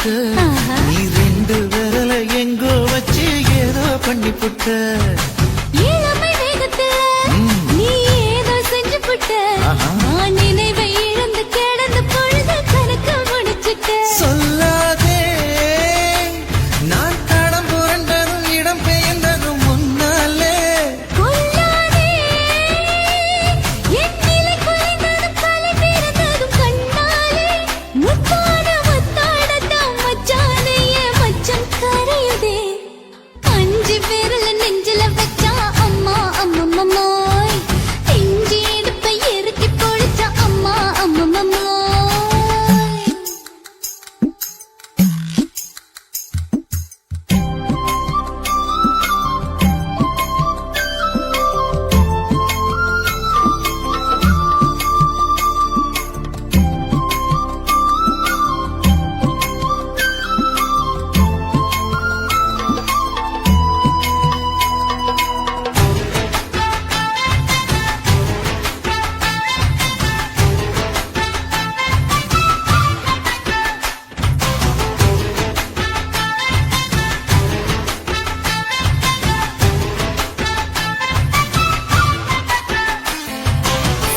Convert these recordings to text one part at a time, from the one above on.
புட்ட நீ ரெண்டு விரல எங்கோ வச்சு ஏதோ பண்ணி புட்ட இளமை வேகத்துல நீ ஏதோ செஞ்சு புட்ட நான் நினைவை இழந்து கிடந்த பொழுது கணக்கு முடிச்சுட்ட சொல்லாதே நான் தடம் புரண்டதும் இடம் பெயர்ந்ததும் முன்னாலே கொல்லாதே என் நிலை குறைந்ததும் தலை பிறந்ததும் கண்ணாலே முத்தான முத்தாடத்தான் மச்சானைய மச்சம் கரையுதே அஞ்சு விரல நெஞ்சில வச்சா அம்மா அம்மம்மாய் இஞ்சி எடுப்பை இறுக்கி பொழிச்சா அம்மா அம்மம்மாய்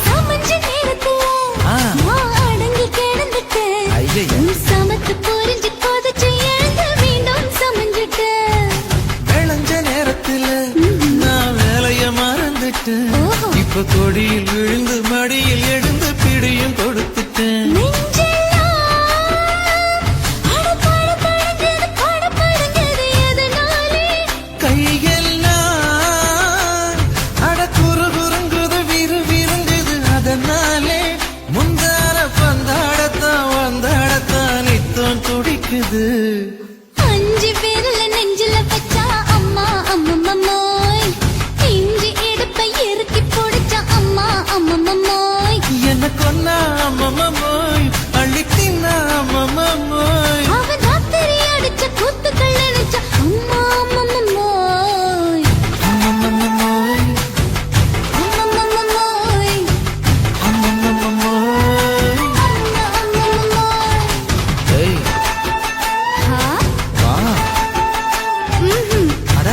சமஞ்ச நேரத்துல நான் அடங்கி கிடந்துட்டேன் ஐயையே. உன் சமத்து புரிஞ்சு கொதிச்சு எழுந்து மீண்டும் சமஞ்சுட்டேன் விளைஞ்ச நேரத்துல நான் வேலைய மறந்துட்டேன் ஓஹோ. இப்ப கொடியில் விழுந்து மடியில் எழுந்து பிடியும் கொடுத்துட்டேன் நெஞ்செல்லாம் அடபடபடங்குது, படபடங்குது எதனாலே? கையெல்லாம் அட குறு குறுங்குது விறு விருங்குது அதனாலே முந்தார பந்தாடத்தான் வந்தாடத்தான் நித்தம் துடிக்குது அஞ்சு விரல நெஞ்சில வச்சா அம்மா அம்மம்மாய் இஞ்சி எடுப்பை இறுக்கி பொடிச்சா அம்மா அம்மம்மாய் என்ன கொன்னா அம்மம்மாய் அள்ளித்தின்னா அம்மம்மாய் அவன் ராத்திரி அடிச்ச கூத்துக்கள் நினைச்சா அம்மா அம்மம்மாய் அம்மம்மாய் அம்மம்மாய் அம்மம்மாய் அம்மம்மாய் ஏய் ஹா வா அட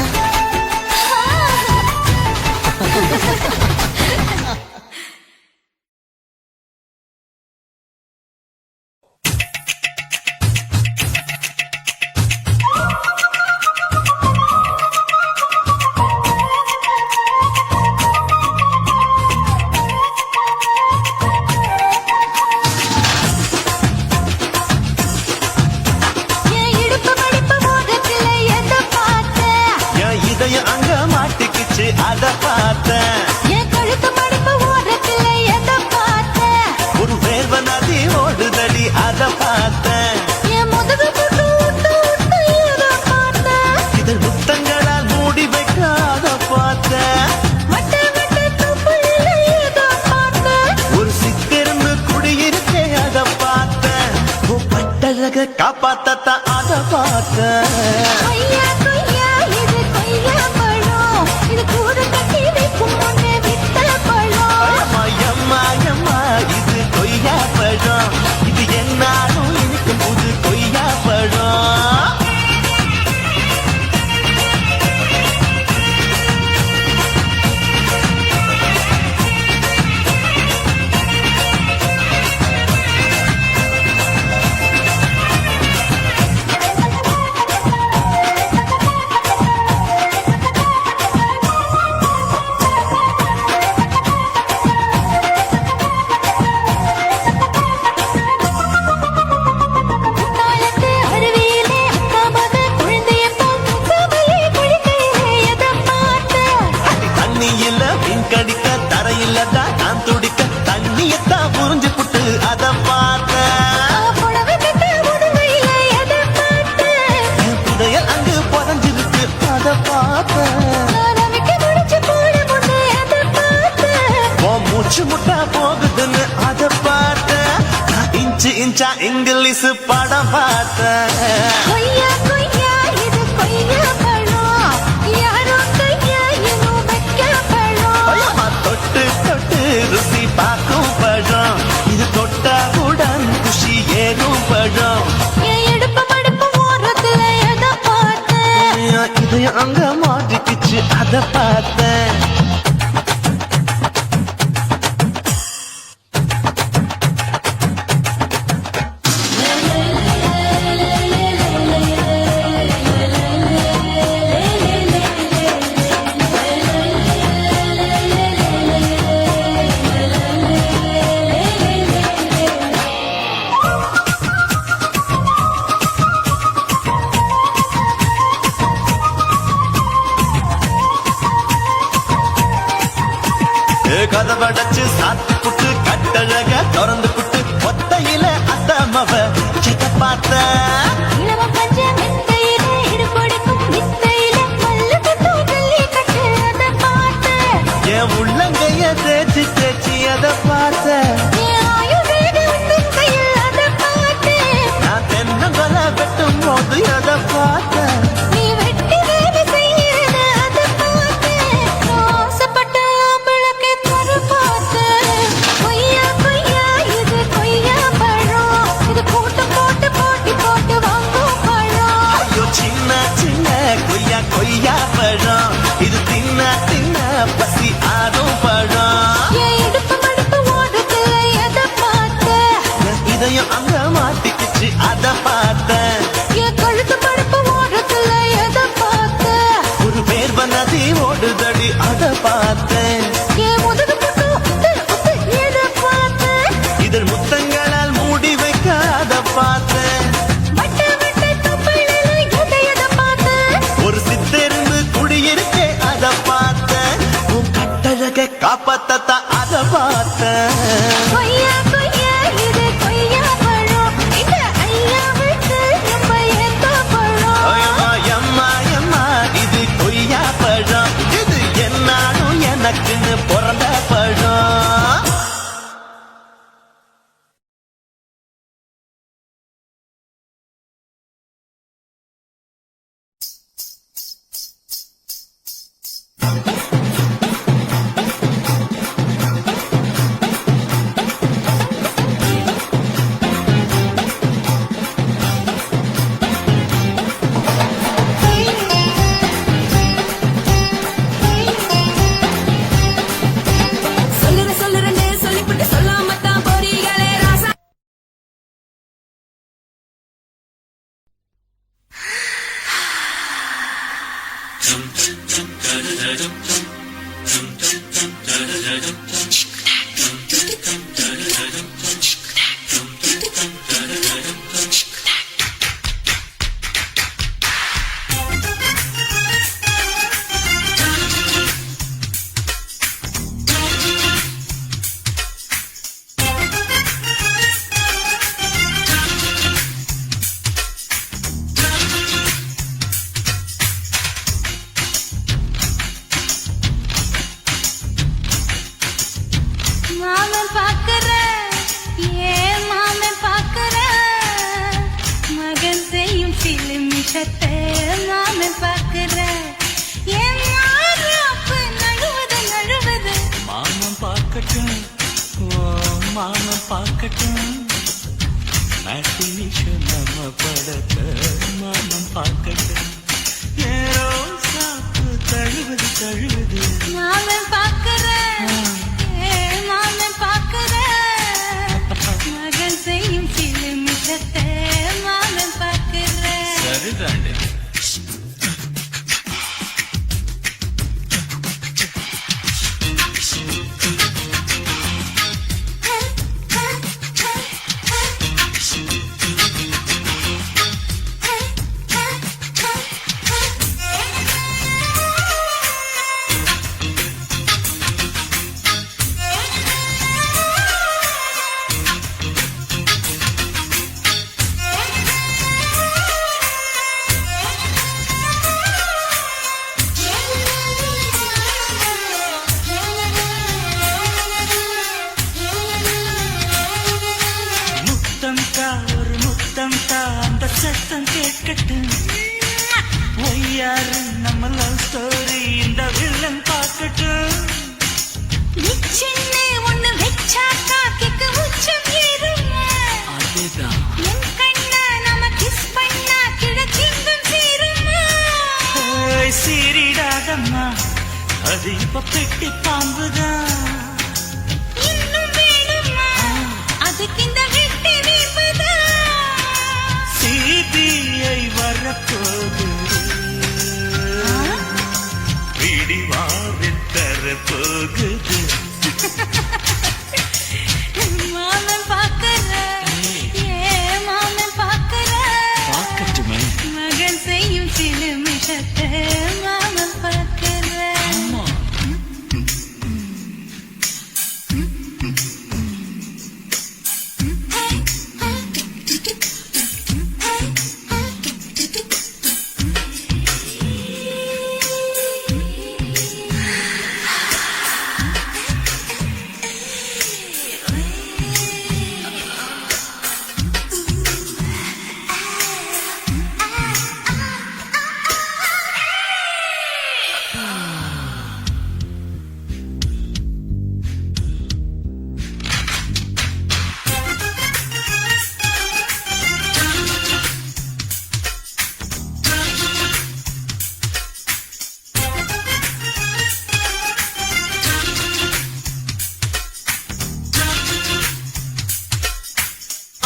என் இடுப்பு மடிப்பு மோகத்துல எதை பார்த்தேன் என் இதயம் அங்க மாட்டிக்கிச்சு அத பார்த்தேன் என் கழுத்து மடிப்பு ஓரத்துல எதை பார்த்தேன் ஒரு வேர்வ நதி ஓடுதடி அத பார்த்தேன் என் முதுகு புட்டு விட்டு விட்டு எதை பார்த்தேன் இது முத்தங்களால் மூடி வைக்க அத பார்த்தேன் வட்ட வட்ட தொப்புள்ள எதை பார்த்தேன் ஒரு சித்திருந்து குடியிருக்கே அத பார்த்தேன் உன் பட்டழக காப்பாத்தத்தான் அத பார்த்தேன் கொய்யா கொய்யா இது கொய்யா பழம் இது கூட கட்டி வைக்கும் முன்னே வித்த பழம் அம்மா எம்மா எம்மா இது கொய்யா பழம் இது என்னாலும் இனிக்கும் புது கொய்யா பழம் தாளத்து அருவியிலே அக்கா மக குழந்தைய போல் சபையை குளிக்கையிலே எதை பார்த்தேன் தண்ணியில மீன் கடிக்க தரையில தான் நான் துடிக்க தண்ணியத்தான் புரிஞ்சு புட்டு அத பார்த்தேன் புடவை கட்ட உடுவையில எதை பார்த்தேன் என் புதையல் அங்கு புதஞ்சிருக்கு அத பார்த்தேன் நான் அமைக்க முடிச்சு போட முன்னே எதை பார்த்தேன் உன் மூச்சு முட்டா போகுதுன்னு அத பார்த்தேன் நான் இன்ச்சு இன்ச்சா இங்கிலீஷ் படம் பார்த்தேன் கொய்யா கொய்யா இது கொய்யா பழம் யாரோ கையா இன்னும் வைக்க பழம் அம்மா தொட்டு தொட்டு ருசி பார்க்கும் பழம் இது தொட்டவுடன் குஷி ஏறும் பழம் என் இடுப்பு மடிப்பு இதயம் அங்க மாட்டிக்கிச்சு அத பார்த்தேன். கதவடைச்சு சாத்தி புட்டு கட்டழக திறந்து புட்டு ஒத்தையில அத்தமவ செக்க பார்த்த இளவ பஞ்ச மெத்தையில இடுபொடிக்கும் வித்தையில மல்லுக்கு தூக்கி கட்டு அத பார்த்து என் உள்ளங்கைய தேய்ச்சி தேய்ச்சி அத பார்த்த என் ஆயுர்வேத உந்தன் கையில் அத பார்த்து நான் தென்னங்கொல வெட்டும் போது அத பார்த்த நீ வெட்டி வேலை செய்யறத அத பார்த்து ஆசைப்பட்ட ஆம்பளுக்கு தரு பார்த்து கொய்யா கொய்யா இது கொய்யா பழம் இது கூட்டு போட்டு போட்டி போட்டு வாங்கும் பழம் ஐயோ சின்ன சின்ன கொய்யா கொய்யா பழம் இது தின்ன தின்ன பசி ஆடும் பழம் என் இடுப்பு மடுப்பு ஓடுதுல எத பார்த்து என் இதயம் அங்க மாட்டிக்கிச்சு அத பார்த்தேன். என் கழுத்து மடுப்பு ஓடுதுல எத பார்த்து ஒரு பேர்வ நதி ஓடுதடி அத பார்த்தேன். என் முதுகு புட்டு உத்து உத்து எத பார்த்து இதழ் முத்தங்களால் மூடி வைக்க அத பார்த்தேன். வட்ட வட்ட தொப்பையில எத பார்த்து ஒரு சித்தெருந்து குடியிருக்கே அத பார்த்தேன். உன் கட்டழக காப்பாத்தத்தான் அத பார்த்தேன். கொய்யா கொய்யா இது கொய்யா பழம் இந்த ஐயாவுக்கு ரொம்ப ஏத்த பழம் அம்மா எம்மா எம்மா இது கொய்யா பழம் இது என்னாலும் எனக்குன்னு பிறந்த பழம். சொல்லுறேன்னு சொல்லிப்புட்டு சொல்லாமத்தான் போறீங்களே ராசா. மாமன் பாக்குற ஏன் மாமன் பாக்குற மகன் செய்யும் சிலுமிஷத்தை மாமன் பாக்குற ஏன் மாறாப்பு நழுவது நழுவது மாமன் பார்க்கட்டும் ஓ மாமன் பார்க்கட்டும் மேட்டினிஷ நம்ம படத்தை மாமன் பார்க்கட்டும் ஏரோ சாப்பு தழுவது தழுவது மாமன் பாக்குற ஏன் மாமன் பாக்குற மகன் செய்யும் சிலுமிஷத்தை மாமன் பாக்குற சரிதாண்டே சத்தம் கேட்கட்டும் ஒய்யாரு நம்ம லவ் ஸ்டோரி இந்த வில்லன் பார்க்கட்டும் நிச்சயமே ஒண்ணு வெச்சாக்கா கிக்கு உச்சம் ஏறுமா அதுதான் என் கண்ணா நம்ம கிஸ் பண்ணா கிழச்சிங்கம் சேருமா அது இப்ப பெட்டி பாம்புதான். இன்னும் வேணுமா அதுக்கு இந்த வெட்டி வீம்புதான். சிபிஐ வரப்போகுது, பிடிவாரில் தர போகுது. மாமன் பாக்குற ஏன் மாமன் பாக்குற பார்க்கட்டுமே. மகன் செய்யும் சில மிஷத்தை மாமன் பாக்குற.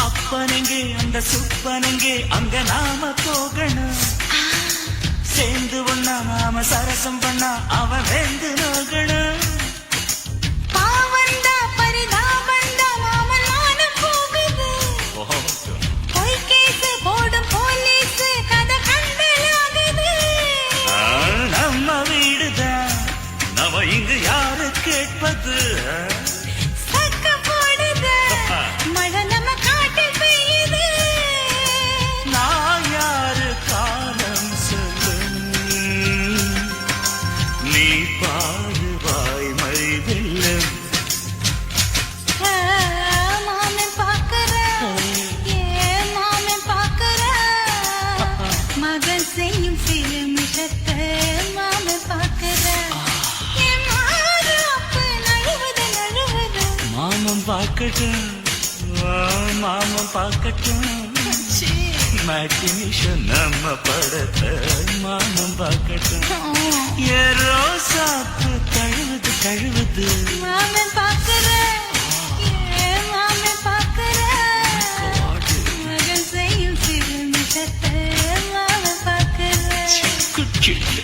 அப்பனெங்கே அந்த சுப்பனெங்கே அங்க நாம போகணும். சேர்ந்து ஒண்ணா நாம சரசம் பண்ணா அவன் வேந்து நோகணும். பாவந்தா பரிதாபந்தா மாமன் மானம் போகுது. பொய் கேஸ் போடும் போலீஸ் கதை கண்டலாகுது. நம்ம வீடுதான், நம்ம இங்கு யாரு கேட்பது? சக்க போடுது மழை நம்ம காட்டில் பெய்யுது. நான் யாரு காலம் சொல்லும், நீ பாடுவாய் மைதெல்லும். மாமன் பாக்குற ஏன் மாமன் பாக்குற மகன் செய்யும் சில மிஷத்தை மாமன் பாக்குற. என் மாறாப்பு நழுவுது நழுவுது. மாமன் பார்க்கட்டும், மாமன் பார்க்கட்டும். மேட்டினிஷன் நம்ம படத்தை மாமன் பார்க்கட்டும். ஏரோ சாப்பு கழுவுது கழுவுது. மாமன் பாக்குற ஏன் மாமன் பாக்குற மகன் செய்யும் சில மிஷத்தை மாமன் பாக்குற. குச்சிட்டு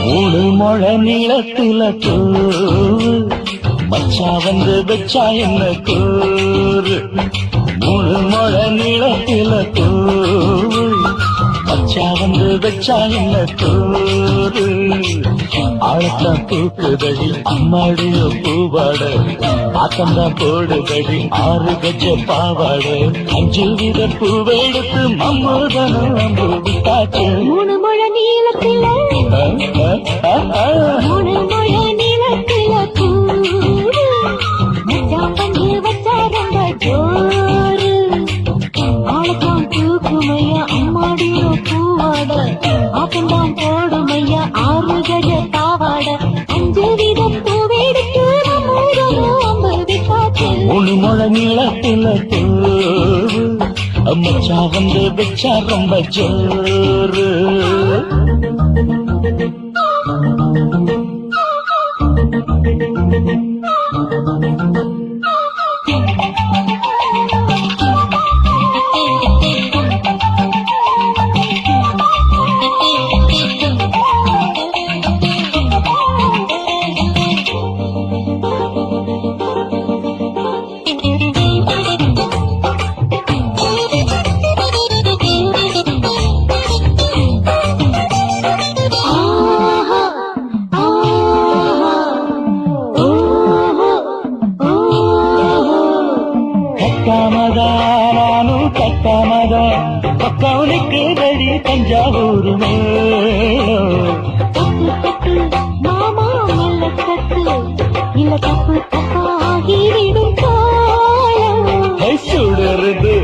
மூணு முழ நீளத்தில கூறு மச்சா வந்து வச்சா என்ன கூறு. மூணு முழ நீளத்தில கூறு மச்சா வந்து வச்சா என்ன கூறு. ஆழத்தான் தூக்குதடி அம்மாடிய பூவாட, ஆத்தந்தான் போடுதடி 6 கஜ பாவாட. 5 வித பூவெடுத்து மம்மூதனும் அம்பு விட்டாச்சு. 3 முழ நீளத்தில 3 முழ நீளத்தில கூறு மச்சான் பண்ணி வச்சா ரொம்ப ஜோறு. ஆளத்தான் தூக்குமையா அம்மாடிய பூவாட, ஆத்தந்தான் போடுமையா 6 கஜ பாவாட. 5 வித பூவெடுத்து மம்மூதனும் அம்பு விட்டாச்சு. 3 முழ நீளத்தில கூறு மச்சா வந்து வச்சா ரொம்ப ஜோறு. நானும் கட்டாமதான் பக்கவனுக்கு ரெடி தஞ்சாவூர் மேளம். தட்டு தட்டு மாமா மெல்ல தட்டு இல்ல தப்பு தப்பாகிவிடும் காலம் கை சுடுறது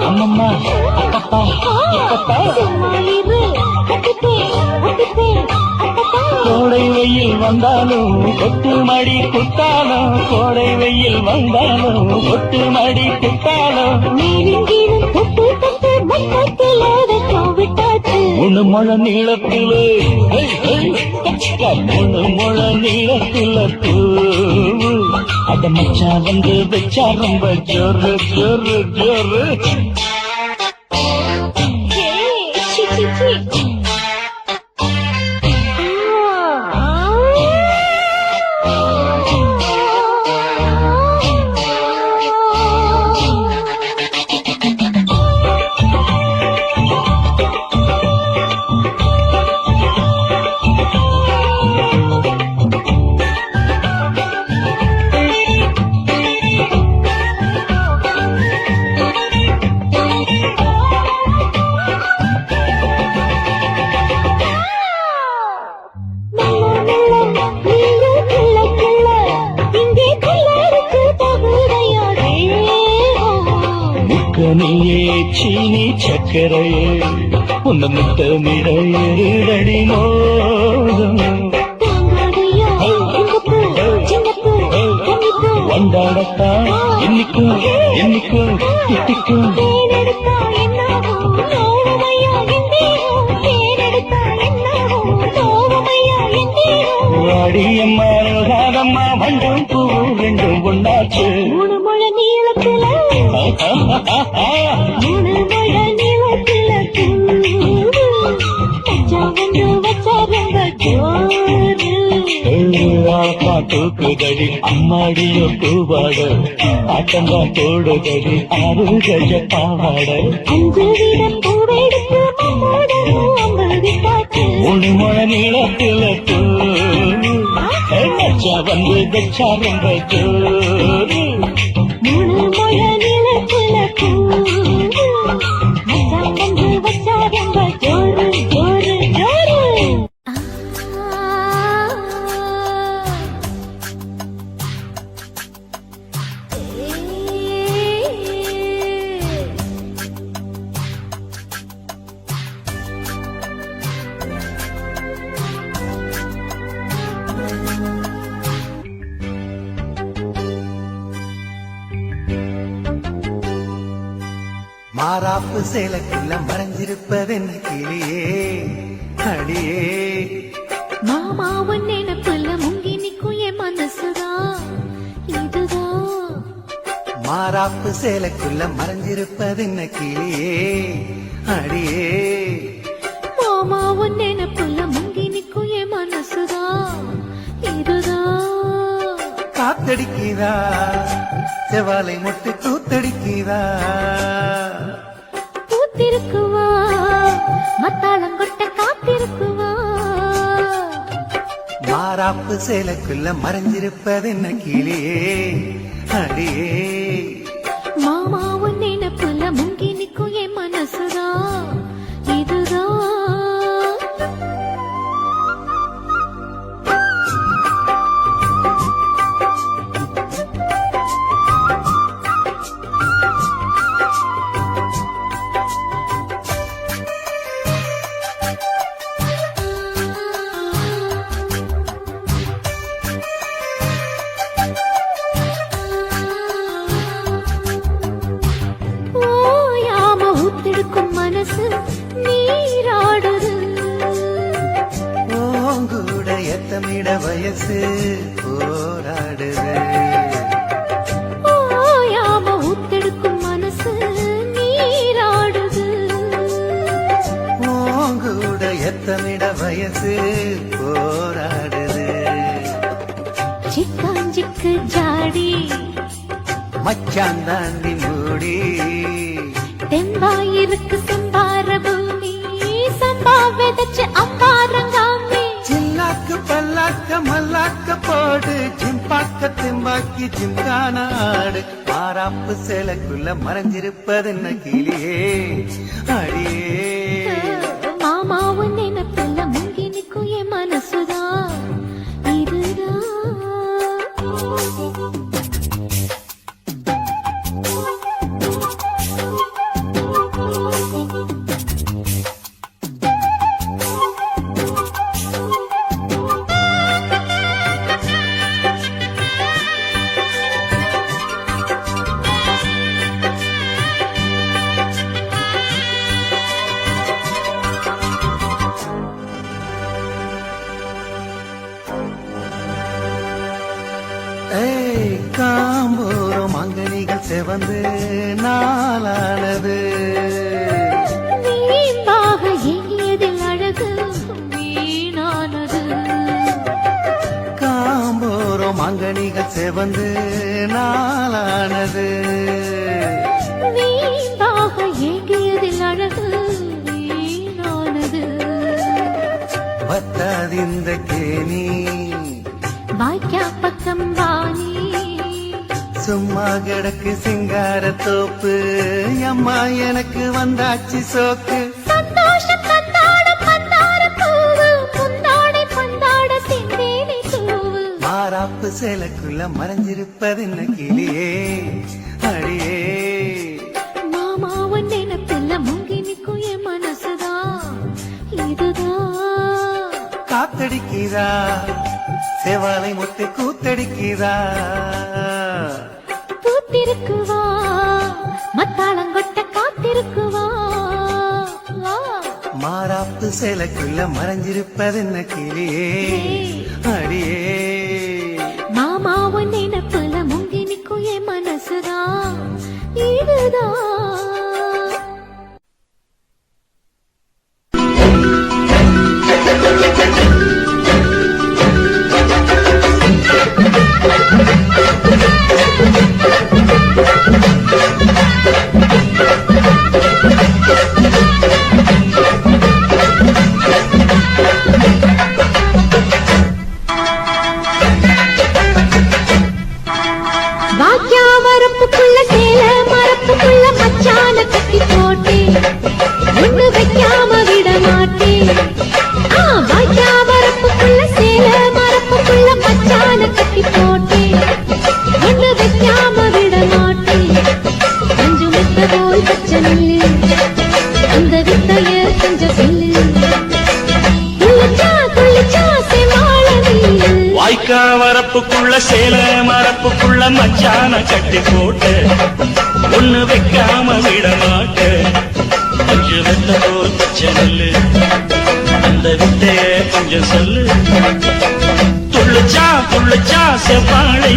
அம்மம்மா அப்பப்பா இப்பப்பா. சும்மா இரு கட்டிப்பேன் ஒட்டிப்பேன் அப்பப்பா கோடை வெயில் வந்தாலும் கொட்டு மடி குத்தாலும் கோடை வெயில் வந்தாலும் கொட்டு மடி குத்தாலும் மேலும் கீழும் தொட்டு தொட்டு மொத்தத்தில் வெக்கம் விட்டாச்சு முழு முழ நீளத்தில முழு முழ நீளத்தில பூவு அத மச்சா வந்து வச்சா ரொம்ப ஜோரு ஜோரு ஜோரு. சி சி சி முக்கனியே சீனி சக்கரையே உன்ன முத்தமிழடி மோதும் வந்தாடத்தான் என்னைக்கும் என்னைக்கும் திட்டிக்கும் வாடியம்மா ராதம்மா வண்டும் பூ ரெண்டும் ஒன்னாச்சு மூணு மழை நீளத்துல மூணு மழை நீளத்துல வந்து வச்சாருங்க தூக்குதடி அம்மாடியோ பூவாட ஆட்டந்தான் போடுதடி ஆறு கஜ பாவாட அஞ்சு வீதம் பூவெடுத்து ஐம்பது காற்று மூணு முழ நீளத்தில மச்சா வந்து வச்சா ரொம்ப ஜோரு. மூணு மழை நீளத்துல மச்சான் வந்து வச்சாருங்க ஜோரு ஜோரு ஜோரு மாறாப்பு சேலக்குள்ள மறைஞ்சிருப்பதென்ன கிளியே அடியே மாமாவன் நினைப்புல முங்கி நிக்கும் என் மனசுதான் இதுதான் மாறாப்பு சேலக்குள்ள மறைஞ்சிருப்பதென்ன கிளியே அடியே மாமாவன் நினைப்புல முங்கி நிக்கும் என் மனசுதான் இதுதான் காத்தடிக்குதா செவாலை முட்டு கூத்தடிக்குதா பூத்திருக்குவா மத்தாளங்கொட்ட காத்திருக்குவா மாறாப்பு சேலக்குள்ள மறைஞ்சிருப்பதென்ன கிளியே அடியே மாமாவன் நினைப்புல முங்கி நிக்கும் என் மனசுதான் இதுதான் ஓயாம மனசு நீராடுது ஓங்கூட எத்தமிட வயசு போராடுது ஓயாம ஊத்தெடுக்கும் மனசு நீராடுது ஓங்கூட எத்தமிட வயசு போராடுது சிக்காஞ்சிக்கு ஜாடி மச்சான் தாண்டி மூடி தெம்பாயிருக்கு சம்பார பூமி சம்பா விதைச்சு அம்பாரங்காமி சில்லாக்கு பல்லாக்க மல்லாக்க போடு சிம்பா பார்க்க தெம்பாக்கி ஜிம்கானாடு மாறாப்பு சேலைக்குள்ள மறைஞ்சிருப்பதென்ன கிளியே அடியே மாமாவும் நினைப்பில்ல முங்கி நிற்கும் என் மனசுதான் இதுதான் ஏய் காம்போரம் அங்கனிகள் செவந்து நாளானது வீம்பாக எண்ணியதில் அழகு வீணானது காம்போரம் அங்கனிகள் செவந்து நாளானது வீம்பாக எண்ணியதில் அழகு வீணானது பத்தாதிந்த கேணி வாய்க்கா பக்கம் வாணி சும்மா கிடக்கு சிங்கார தோப்பு அம்மா எனக்கு வந்தாச்சு சோக்கு சந்தோஷம் தந்தாட பந்தார பூவு புந்தாடை பந்தாட செந்தேனை தூவு மாறாப்பு சேலைக்குள்ள மறைஞ்சிருப்பதென்ன கிளியே அடியே மாமாவன் நினைப்பில்ல முங்கி நிற்கும் என் மனசுதான் இதுதான் காத்தடிக்கிறா செவாலை முத்து கூத்தடிக்கிறா பூத்திருக்குவா மத்தாளங்கொட்ட காத்திருக்குவா வா. மாறாப்பு சேலைக்குள்ள மறைஞ்சிருப்பதென்ன கிளியே அடியே மாமாவன் நினைப்புல முங்கி நிற்கும் என் மனசுதான் இதுதான் வாக்கியா வரப்புக்குள்ள சேல மரப்புக்குள்ள மச்சான கட்டி போட்டேன் ஒண்ணு வைக்காம விட மாட்டேன் வாக்கியா வரப்புக்குள்ள சேல மரப்புக்குள்ள மச்சான கட்டி போட்டேன் ஒண்ணு வைக்காம விட மாட்டேன் கொஞ்சம் வித்த போல் பச்சை நெல்லு அந்த வித்தைய கொஞ்சம் சொல்லு குளிச்சா செமாள நீலு வாய்க்கா வரப்புக்குள்ள சேல மரப்புக்குள்ள மச்சான கட்டி போட்டு ஒண்ணு வைக்காம விட மாட்ட கொஞ்சம் வெத்த போல் பச்சை நெல்லு அந்த வித்தைய கொஞ்சம் சொல்லு துள்ளுச்சா செவ்வாழை